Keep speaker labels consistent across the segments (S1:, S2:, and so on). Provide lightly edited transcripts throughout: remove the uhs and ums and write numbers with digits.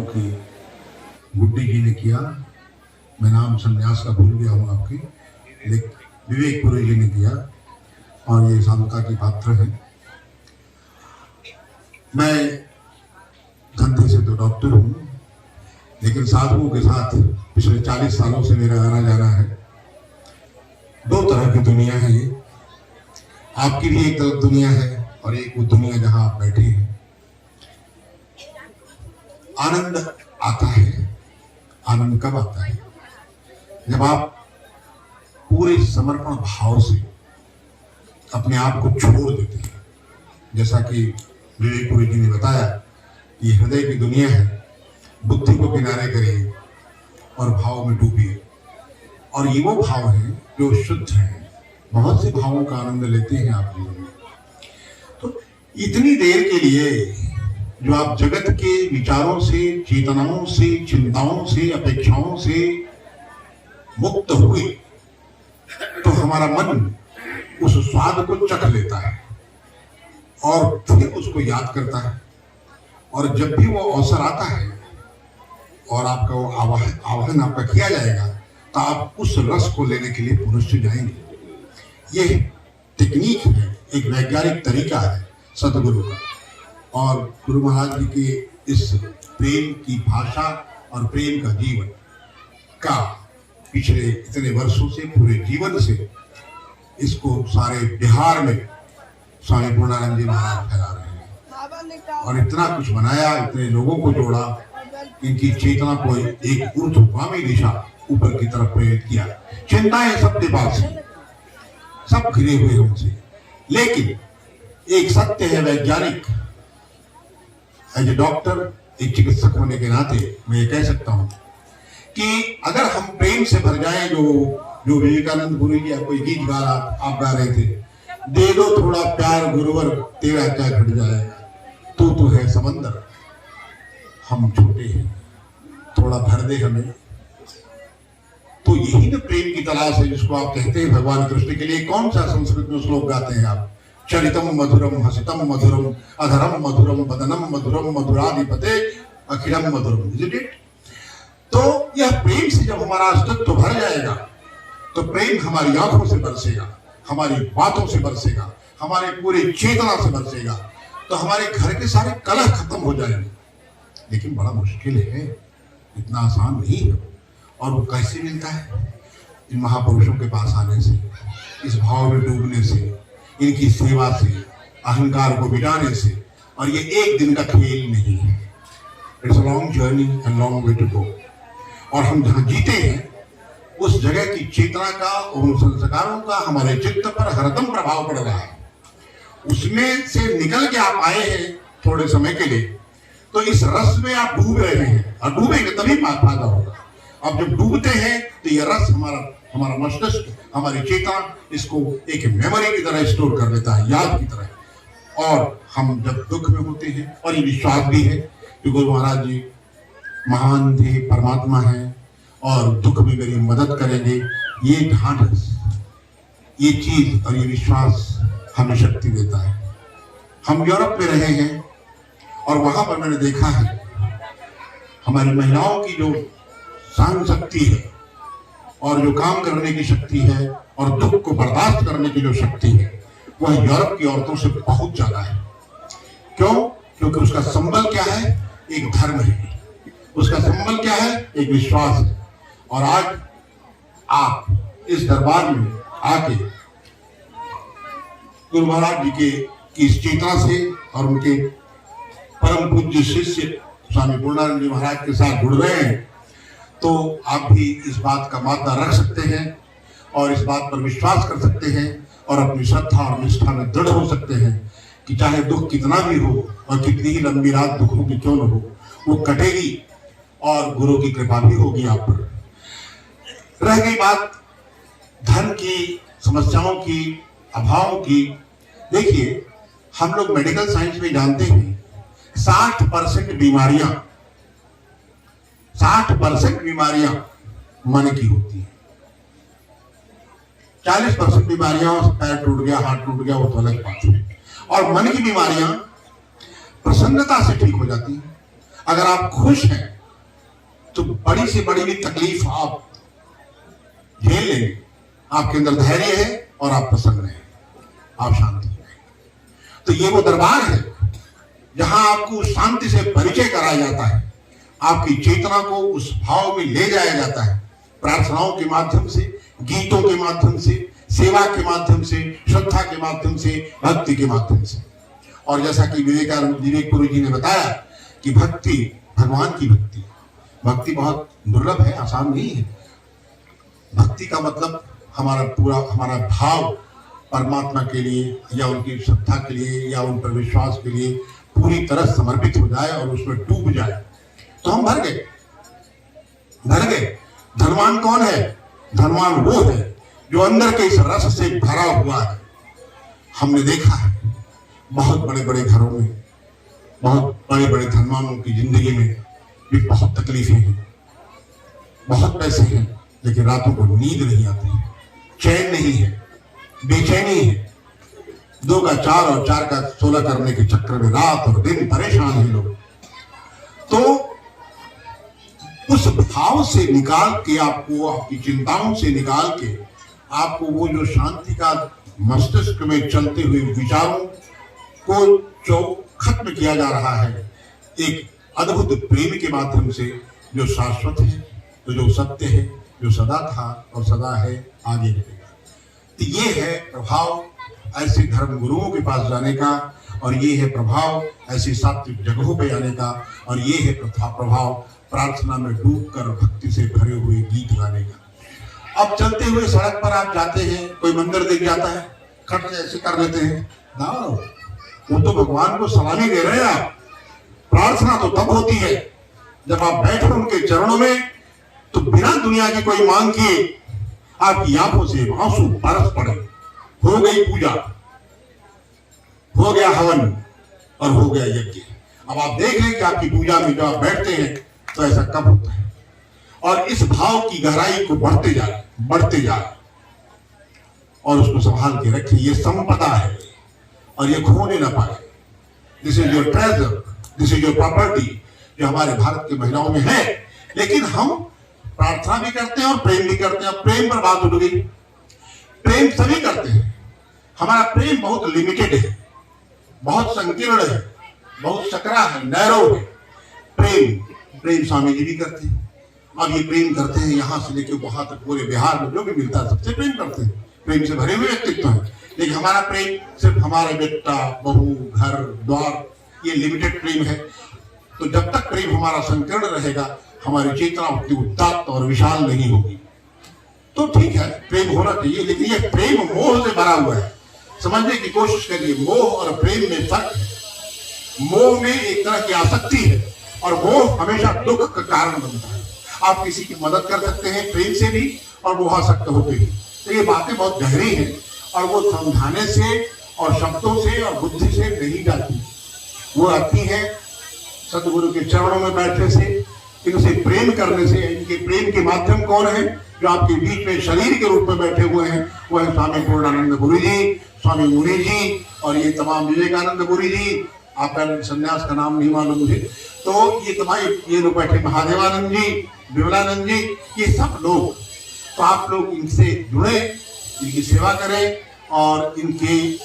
S1: की गुड्डी जी ने किया। मैं नाम संन्यास का भूल गया हूँ आपकी, लेकिन विवेकपुरी जी ने किया और ये साधुता की पात्र है। मैं धंधे से तो डॉक्टर हूँ, लेकिन साधुओं के साथ पिछले 40 सालों से मेरा आना जाना है। दो तरह की दुनिया है ये, आपकी भी एक तरफ दुनिया है और एक वो दुनिया जहां आप बैठे हैं। आनंद आता है। आनंद कब आता है? जब आप पूरे समर्पण भाव से अपने आप को छोड़ देते हैं। जैसा कि विवेकपुरी जी ने बताया, ये हृदय की दुनिया है, बुद्धि को किनारे करिए और भाव में डूबिए। और ये वो भाव है जो शुद्ध है। बहुत से भावों का आनंद लेते हैं आप जीवन में। तो इतनी देर के लिए जो आप जगत के विचारों से, चेतनाओं से, चिंताओं से, अपेक्षाओं से मुक्त हुए, तो हमारा मन उस स्वाद को चख लेता है और फिर उसको याद करता है। और जब भी वो अवसर आता है और आपका वो आवाहन आपका किया जाएगा, तो आप उस रस को लेने के लिए पुनश्च जाएंगे। ये टेक्निक है, एक वैज्ञानिक तरीका है सतगुरु का। और गुरु महाराज जी के इस प्रेम की भाषा और प्रेम का जीवन का पिछले इतने वर्षों से, पूरे जीवन से इसको सारे बिहार में स्वामी पूर्णानंद जी महाराज फैला रहे हैं। और इतना कुछ बनाया, इतने लोगों को जोड़ा, इनकी चेतना को एक ऊर्ध्वगामी दिशा ऊपर की तरफ प्रेरित किया। चिंताएं सबके पास हैं, सब घिरे हुए हमसे, लेकिन एक सत्य है वैज्ञानिक। एज ए डॉक्टर, एक चिकित्सक होने के नाते मैं ये कह सकता हूं कि अगर हम प्रेम से भर जाएं, जो विवेकानंद गुरु जी कोई गीत गा आप गा रहे थे, दे दो थोड़ा प्यार गुरुवर तेरा क्या घट जाएगा, तू है समंदर हम छोटे हैं, थोड़ा भर दे हमें। तो यही तो प्रेम की तलाश है जिसको आप कहते हैं भगवान कृष्ण के लिए। कौन सा संस्कृत में श्लोक गाते हैं आप? चरितम मधुरम हसितम मधुरम अधरम मधुरम वदनम मधुरम मधुराधिपते अखिलम मधुरम। Is it? तो यह प्रेम से जब हमारा अस्तित्व भर जाएगा, तो प्रेम हमारी आंखों से बरसेगा, हमारी बातों से बरसेगा, हमारे पूरे चेतना से बरसेगा, तो हमारे घर के सारे कलह खत्म हो जाएंगे। लेकिन बड़ा मुश्किल है, इतना आसान नहीं है। और वो कैसे मिलता है? इन महापुरुषों के पास आने से, इस भाव में डूबने से, इनकी सेवा से, अहंकार को मिटाने से। और ये एक दिन का खेल नहीं है, it's a long journey and long way to go. और हम जहाँ जीते हैं, उस जगह की चेतना का, उन संस्कारों का हमारे चित्त पर हरदम प्रभाव पड़ रहा है। उसमें से निकल के आप आए हैं थोड़े समय के लिए, तो इस रस में आप डूब रहे हैं, और डूबेंगे तभी फायदा होगा। अब जब डूबते हैं तो ये रस हमारा मस्तिष्क, हमारी चेतना इसको एक मेमोरी की तरह स्टोर कर लेता है, याद की तरह। और हम जब दुख में होते हैं, और ये विश्वास भी है कि गुरु महाराज जी महान थे, परमात्मा है, और दुख में मेरी मदद करेंगे, ये ढांढस, ये चीज और ये विश्वास हमें शक्ति देता है। हम यूरोप में रहे हैं और वहां पर मैंने देखा है हमारी महिलाओं की जो सहन शक्ति है और जो काम करने की शक्ति है और दुख को बर्दाश्त करने की जो शक्ति है, वह यूरोप की औरतों से बहुत ज्यादा है। क्यों? क्योंकि उसका संबल क्या है? एक धर्म है। उसका संबल क्या है? एक विश्वास है। और आज आप इस दरबार में आके गुरु महाराज जी की इस चेतना से और उनके परम पूज्य शिष्य स्वामी पूर्णानंद जी महाराज के साथ जुड़ रहे हैं, तो आप भी इस बात का मादा रख सकते हैं और इस बात पर विश्वास कर सकते हैं और अपनी श्रद्धा और निष्ठा में दृढ़ हो सकते हैं कि चाहे दुख कितना भी हो और कितनी ही लंबी रात दुखों की क्यों न हो, वो कटेगी और गुरु की कृपा भी होगी आप पर। रह गई बात धन की, समस्याओं की, अभावों की, देखिए हम लोग मेडिकल साइंस में जानते हैं 60% बीमारियां 60% बीमारियां मन की होती हैं। 40% बीमारियां, पैर टूट गया, हाथ टूट गया, वो तो अलग बात है। और मन की बीमारियां प्रसन्नता से ठीक हो जाती हैं। अगर आप खुश हैं तो बड़ी से बड़ी भी तकलीफ आप झेल लेंगे। आपके अंदर धैर्य है और आप प्रसन्न हैं, आप शांत हो गए। तो ये वो दरबार है जहां आपको शांति से परिचय कराया जाता है, आपकी चेतना को उस भाव में ले जाया जाता है, प्रार्थनाओं के माध्यम से, गीतों के माध्यम से, सेवा के माध्यम से, श्रद्धा के माध्यम से, भक्ति के माध्यम से। और जैसा कि विवेक गुरु जी ने बताया कि भक्ति, भगवान की भक्ति, भक्ति बहुत दुर्लभ है, आसान नहीं है। भक्ति का मतलब हमारा भाव परमात्मा के लिए या उनकी श्रद्धा के लिए या उन पर विश्वास के लिए पूरी तरह समर्पित हो जाए और उसमें डूब जाए, तो हम भर गए। धनवान कौन है? धनवान वो है जो अंदर के इस रस से भरा हुआ है। हमने देखा है बहुत बड़े बड़े घरों में, बहुत बड़े बड़े धनवानों की जिंदगी में भी बहुत तकलीफें हैं, बहुत पैसे हैं, लेकिन रातों को नींद नहीं आती है, चैन नहीं है, बेचैनी है। 2 का 4 और 4 का 16 करने के चक्कर में रात और दिन परेशान हैं लोग। तो उस भाव से निकाल के, आपको आपकी चिंताओं से निकाल के, आपको वो जो शांति का मस्तिष्क में चलते हुए विचारों को जो खत्म किया जा रहा है एक अद्भुत प्रेम के माध्यम से, जो शाश्वत है, जो सत्य है, जो सदा था और सदा है, आगे रहेगा। तो ये है प्रभाव ऐसे धर्म गुरुओं के पास जाने का, और ये है प्रभाव ऐसी सात्विक जगहों पे जाने का, और ये है प्रभाव प्रार्थना में डूबकर भक्ति से भरे हुए गीत गाने का। अब चलते हुए सड़क पर आप जाते हैं, कोई मंदिर देख जाता है, खट ऐसे कर लेते हैं ना, वो तो भगवान को सलामी दे रहे हैं आप। प्रार्थना तो तब होती है जब आप बैठो उनके चरणों में, तो बिना दुनिया की कोई मांग किए आपकी आंखों से आंसू बरस पड़े। हो गई पूजा, हो गया हवन और हो गया यज्ञ। अब आप देख रहे हैं कि आपकी पूजा में जब आप बैठते हैं तो ऐसा कब होता है, और इस भाव की गहराई को बढ़ते जाए और उसको संभाल के रखिए। ये संपदा है और ये खोने ना पाए। This is your treasure, this is your property, जो हमारे भारत की महिलाओं में है। लेकिन हम प्रार्थना भी करते हैं और प्रेम भी करते हैं। प्रेम पर बात उठ गई, प्रेम सभी करते हैं। हमारा प्रेम बहुत लिमिटेड है, बहुत संकीर्ण है, बहुत सकरा है, नैरो है। प्रेम स्वामी जी भी करते हैं। अब ये प्रेम करते हैं यहाँ से लेकर वहां तक, पूरे बिहार में जो भी मिलता है सबसे प्रेम करते हैं। प्रेम से भरे हुए व्यक्तित्व है। लेकिन हमारा प्रेम सिर्फ हमारे बेटा, बहू, घर द्वार, ये लिमिटेड प्रेम है। तो जब तक प्रेम हमारा संकीर्ण रहेगा, हमारी चेतना उतनी उदात्त और विशाल नहीं होगी। तो ठीक है, प्रेम होना चाहिए, लेकिन ये प्रेम मोह से भरा हुआ है। समझने की कोशिश करिए, मोह और प्रेम में फर्क है। मोह में एक तरह की आसक्ति है और मोह हमेशा दुख का कारण बनता है। आप किसी की मदद कर सकते हैं प्रेम से भी और मोहासक्त होते भी। तो ये बातें बहुत गहरी हैं और वो समझाने से और शब्दों से और बुद्धि से नहीं जाती, वो आती है सतगुरु के चरणों में बैठने से, इनसे प्रेम करने से। इनके प्रेम के माध्यम कौन है? जो आपके बीच में शरीर के रूप में बैठे हुए हैं, वो है स्वामी पूर्णानंद गुरु जी, स्वामी मुनि जी और ये तमाम विवेकानंद गुरु जी। आपका संन्यास का नाम नहीं मालूम मुझे। तो ये तमाम ये लोग बैठे, महादेवानंद जी, विमलानंद जी, ये सब लोग। तो आप लोग इनसे जुड़े, इनकी सेवा करें और इनकी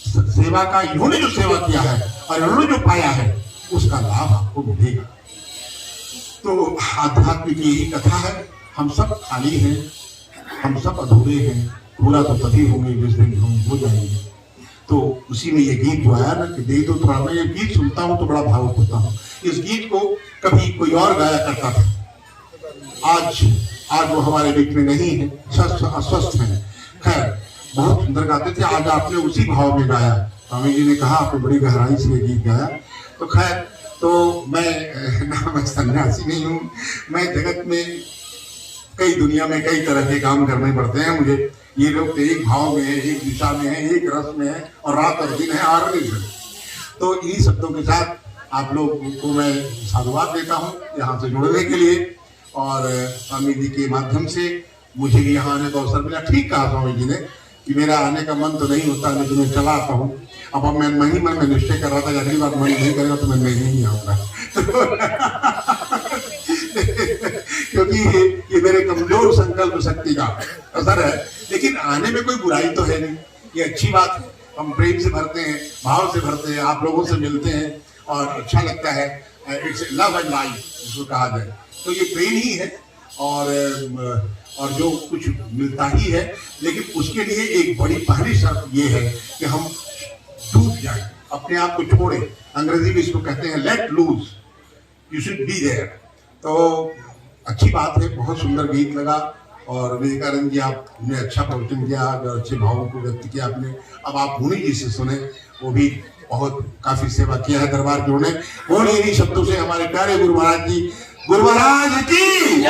S1: सेवा का, इन्होंने जो सेवा किया है और इन्होंने जो पाया है उसका लाभ आपको मिलेगा। तो आध्यात्मिक यही कथा है। हम सब खाली हैं, हम सब अधूरे हैं। पूरा तो तभी होंगे जिस दिन हम हो जाएंगे। तो उसी में ये गीत जो आया ना कि दे दो थोड़ा, मैं ये गीत सुनता हूँ तो बड़ा भावुक होता हूँ। इस गीत को कभी कोई और गाया करता था, आज वो हमारे बीच में नहीं है, अस्वस्थ है। खैर, बहुत सुंदर गाते थे। आज आपने उसी भाव में गाया। स्वामी जी ने कहा आपने बड़ी गहराई से ये गीत गाया। तो खैर, तो मैं सन्यासी नहीं हूँ। मैं जगत में दुनिया में कई तरह के काम करने पड़ते हैं मुझे। ये लोग तो एक भाव में है, एक दिशा में है, एक रस में है और रात और दिन है, आर्निंग है। तो इन्हीं शब्दों के साथ आप लोग को मैं साधुवाद देता हूँ यहाँ से जुड़ने के लिए। और स्वामी जी के माध्यम से मुझे भी यहाँ आने का अवसर मिला। ठीक कहा स्वामी जी ने कि मेरा आने का मन तो नहीं होता, लेकिन मैं चला आता हूँ। अब मैं मन में निश्चय कर रहा था कि अगली बार मन नहीं करेगा तो मैं नहीं आऊँगा। संकल्प शक्ति का असर है, लेकिन आने में कोई बुराई तो है नहीं, ये अच्छी बात है। हम प्रेम से भरते हैं, भाव से भरते हैं, आप लोगों से मिलते हैं और अच्छा लगता है। इट्स लव एंड लाइफ जिसको कहा जाए, तो ये प्रेम ही है और जो कुछ मिलता ही है, लेकिन उसके लिए एक बड़ी पहली शर्त ये है कि हम डूब जाए, अपने आप को छोड़े। अंग्रेजी में इसको कहते हैं let loose, you should be there. तो अच्छी बात है, बहुत सुंदर गीत लगा और विवेकानंद जी आपने अच्छा प्रवचन किया, जो अच्छे भावों को व्यक्त किया आपने। अब आप मुनि जी से सुने, वो भी बहुत काफी सेवा किया है दरबार की उन्होंने। बोलिए इन्हीं शब्दों से हमारे प्यारे गुरु महाराज जी, गुरु महाराज की